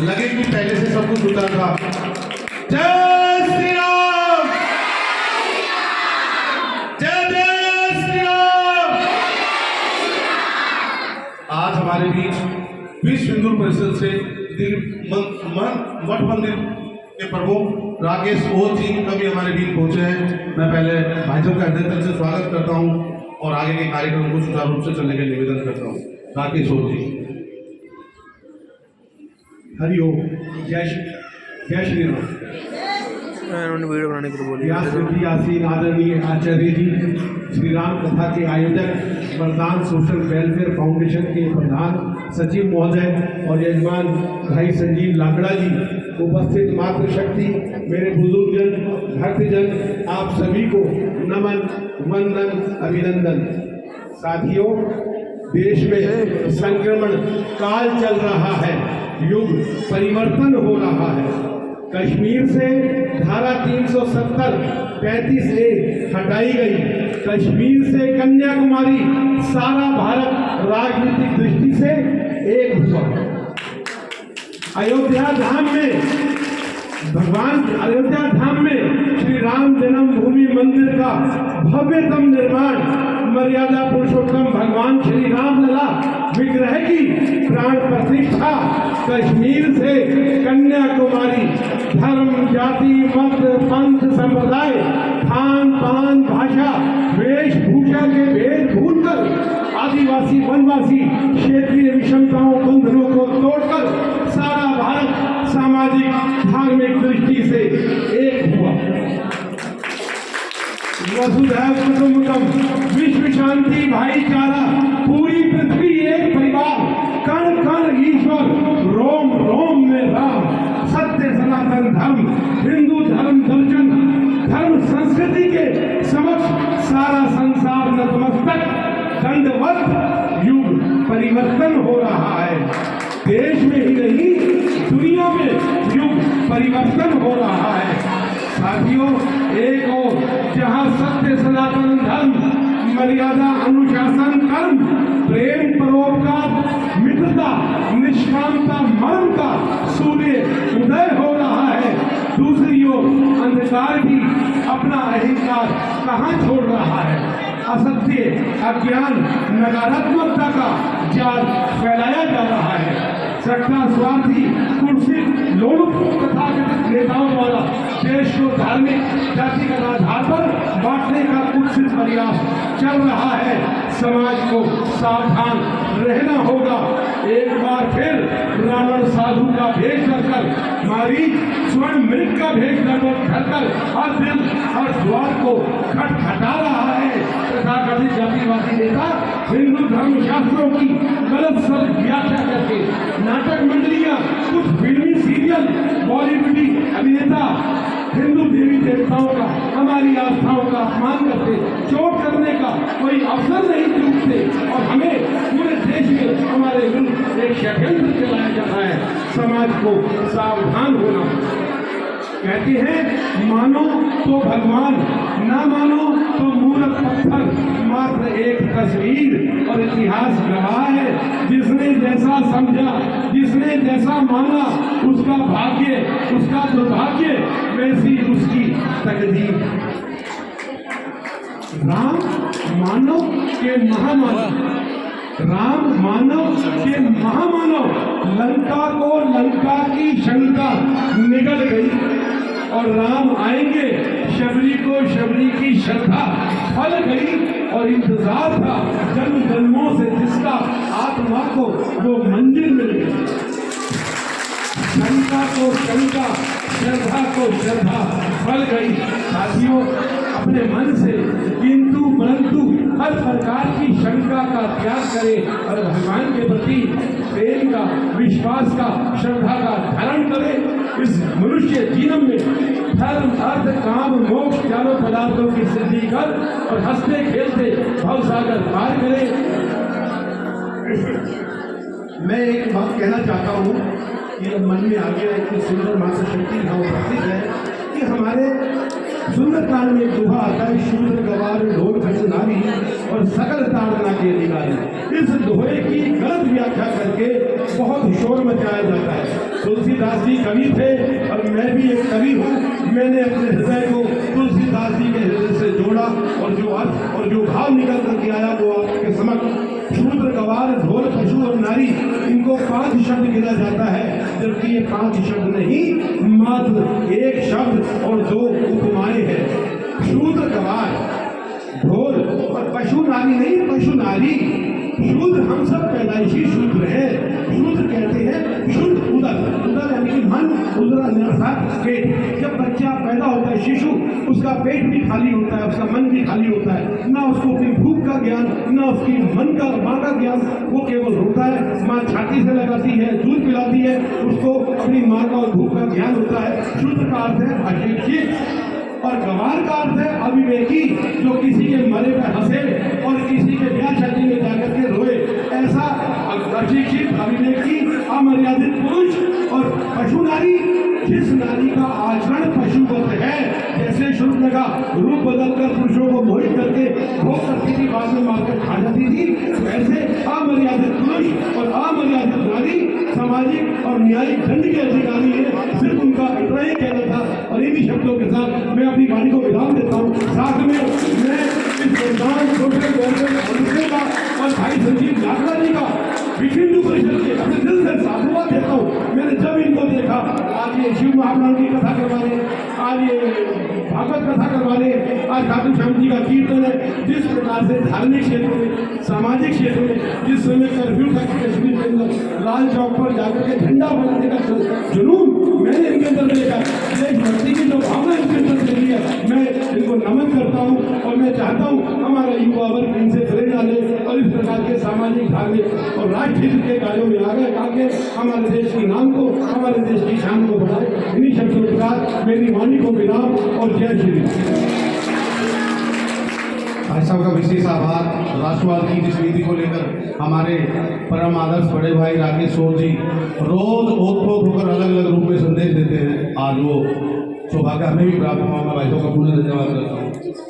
लगे कि पहले से सब कुछ उतर था। जय श्री राम, जय जय श्री राम। आज हमारे बीच विश्व हिंदू परिषद से मठ मंदिर के प्रमुख राकेश ओझ जी कभी हमारे बीच पहुंचे हैं। मैं पहले भाई साहब का हृदय से स्वागत करता हूं और आगे के कार्यक्रम को सुचारू रूप से चलने का निवेदन करता हूं। राकेश ओझ जी। हरिओम, जय श्री राम। वीडियो बनाने के लिए बोलिए। आसीन आदरणीय आचार्य जी, श्री राम कथा के आयोजक, वरदान सोशल वेलफेयर फाउंडेशन के प्रधान सचिव महोदय और यजमान भाई संजीव लाकड़ा जी, उपस्थित मातृशक्ति, मेरे बुजुर्गजन, भक्तजन, आप सभी को नमन, वंदन, अभिनंदन। साथियों, देश में संक्रमण काल चल रहा है, युग परिवर्तन हो रहा है। कश्मीर से धारा 370-35A हटाई गई। कश्मीर से कन्याकुमारी सारा भारत राजनीतिक दृष्टि से एक हुआ। अयोध्या धाम में श्री राम जन्मभूमि मंदिर का भव्यतम निर्माण, मर्यादा पुरुषोत्तम भगवान श्री राम लला विग्रह की प्राण प्रतिष्ठा, कश्मीर से कन्याकुमारी, धर्म, जाति, मत, पंथ, संप्रदाय, खान पान, भाषा, वेशभूषा के भेद भूलकर आदिवासी वनवासी क्षेत्रीय विषमताओं बंधनों को तोड़कर सारा भारत सामाजिक धार्मिक दृष्टि से एक हुआ। वसुधैव कुटुंबकम, विश्व शांति, भाईचारा, पूरी पृथ्वी एक परिवार, कण कण ईश्वर, रोम रोम में राम, सत्य सनातन धर्म, हिंदू धर्म दर्शन, धर्म संस्कृति के समक्ष सारा संसार नतमस्तक, दंडवत। युग परिवर्तन हो रहा है। देश में ही नहीं, दुनिया में युग परिवर्तन हो रहा है। साथियों, एक और जहां सत्य सनातन धर्म, मर्यादा अनुशासन कर्म, प्रेम परोपकार मित्रता निष्कामता मर्म का सूर्य उदय हो रहा है, दूसरी ओर अंधकार भी अपना अहंकार कहां छोड़ रहा है। असत्य, अज्ञान, नकारात्मकता का जाल फैलाया जा रहा है। सत्ता स्वार्थी, कुर्सी लोलुप तथाकथित नेताओं द्वारा देश को धार्मिक जातिगत आधार पर बांटने का कुत्सित प्रयास चल रहा है। समाज को सावधान रहना होगा। एक बार फिर रावण साधु का भेष धरकर, मारीच स्वर्ण मृग का भेष धरकर हर दिल हर द्वार को खटखटा रहा है। तथाकथित जातिवादी नेता हिंदू धर्म शास्त्रों की गलत सलत व्याख्या करके नाटक मंडलियां, कुछ फिल्मी सीरियल, बॉलीवुड अभिनेता हिंदू देवी देवताओं का, हमारी आस्थाओं का अपमान करते, चोट करने का कोई अवसर नहीं चूकते और हमें पूरे देश में हमारे विरुद्ध एक षड्यंत्र चलाया जाता है। समाज को सावधान होना। कहते हैं मानो तो भगवान, ना मानो तो मूर्ख पत्थर, मात्र एक तस्वीर और इतिहास गवाह है। जिसने जैसा समझा, जिसने जैसा माना, उसका भाग्य, उसका दुर्भाग्य, वैसी उसकी तकदीर। राम मानव के महामानव, राम मानव के महामानव, लंका को लंका की शंका निगल गई और राम आएंगे, शबरी को शबरी की श्रद्धा फल गई और इंतजार था जन्म जन्मों से जिसका आत्मा को वो मंजिल मिल गई। शंका को शंका, श्रद्धा को श्रद्धा फल गई। साथियों, अपने मन से किंतु परंतु हर प्रकार की शंका का त्याग करें और भगवान के प्रति प्रेम का, विश्वास का, श्रद्धा का धारण करें। इस मनुष्य जीवन में धर्म, अर्थ, काम, मोक्ष चारों पदार्थों की सिद्धि कर और हंसते खेलते भवसागर पार करें। मैं एक बात कहना चाहता हूँ कि मन में आ गया, इतनी सुंदर मातृशक्ति भाव प्रतीक है कि हमारे सुंदरकांड में दोहा आता है, शूद्र गवार ढोल भज नारी और सकल ताड़ना के अधिकारी। इस दोहे की गलत व्याख्या करके बहुत शोर मचाया जाता है। तुलसी कवि थे और मैं भी एक कवि हूँ। मैंने अपने हृदय को तुलसीदास जी के हृदय से जोड़ा और जो अर्थ और जो भाव निकल करके आया वो आपके समक्ष। शूद्र, गवार, ढोल, पशु और नारी, इनको 5 शब्द गिना जाता है, जबकि ये 5 शब्द नहीं, मात्र एक शब्द और 2 उपमाएं हैं। शूद्र, गवार, ढोल और पशु नारी नहीं, पशु नारी। शूद्र हम सब पैदाइशी शूद्र हैं। शूद्र कहते हैं शुद्ध उदर, उदर यानी कि मन, उदर अर्थात पेट। जब बच्चा पैदा होता है शिशु, उसका पेट भी खाली होता है, उसका मन भी खाली होता है, ना उसको अपनी भूख का ज्ञान, ना उसकी मन का माँ का ज्ञान, वो केवल रोता है। माँ छाती से लगाती है, दूध पिलाती है, उसको अपनी माँ का और भूख का ज्ञान होता है। शूद्र का अर्थ है अशिक्षित और गवार का अर्थ है अविवेकी, जो किसी के मरे पे हंसे और किसी के ब्याह शादी में जाकर के रोए, ऐसा अशिक्षित, अविवेकी, अमर्यादित पुरुष। और पशु नारी, जिस नारी का आचरण पशुवत है, जैसे शुक्ल का रूप बदलकर पुरुषों को मोहित करके भोग करती थी, बाद में मारकर खा जाती थी, वैसे अमर्यादित पुरुष और अमर्यादित नारी सामाजिक और न्यायिक दंड के अधिकारी है। सिर्फ उनका इतना ही कहना था और इन्हीं शब्दों के साथ मैं अपनी वाणी को विराम देता हूँ। साथ में मैं इस संस्थान सोशल वेलफेयर का और भाई संजीव लाखड़ा जी का विश्व हिंदू परिषद के अपने दिल से साधुवाद देता हूँ। मैंने जब इनको देखा, आज ये शिव महापुराण की कथा करवा रहे, आज ये भागवत कथा करवा रहे, आज खाटू श्याम जी का कीर्तन है, जिस प्रकार से धार्मिक क्षेत्र में, सामाजिक क्षेत्र में, जिस समय कर्फ्यू था कश्मीर के अंदर लाल चौक पर जाकर के झंडा बनाने का जुनून मैंने इनके अंदर देखा, देशभक्ति की जो भावना इनके अंदर देखी है, मैं इनको नमन करता हूँ। और मैं चाहता हूँ हमारा युवा वर्ग इनसे प्रेरणा ले और इस प्रकार के सामाजिक, धार्मिक और राष्ट्रहित के कार्यों में आगे हमारे देश के नाम को, हमारे देश की शान को बढ़ाए। इन्हीं शब्दों के साथ मेरी वाणी को विराम और जय श्री राम। भाई साहब का विशेष आभार। राष्ट्रवाद की जिस नीति को लेकर हमारे परम आदर्श बड़े भाई राकेश सोर जी रोज ओतप्रोत होकर अलग अलग रूप में संदेश देते हैं, आज वो सौभाग्य हमें भी प्राप्त हुआ। मैं भाई साहब का पूर्ण धन्यवाद करता हूँ।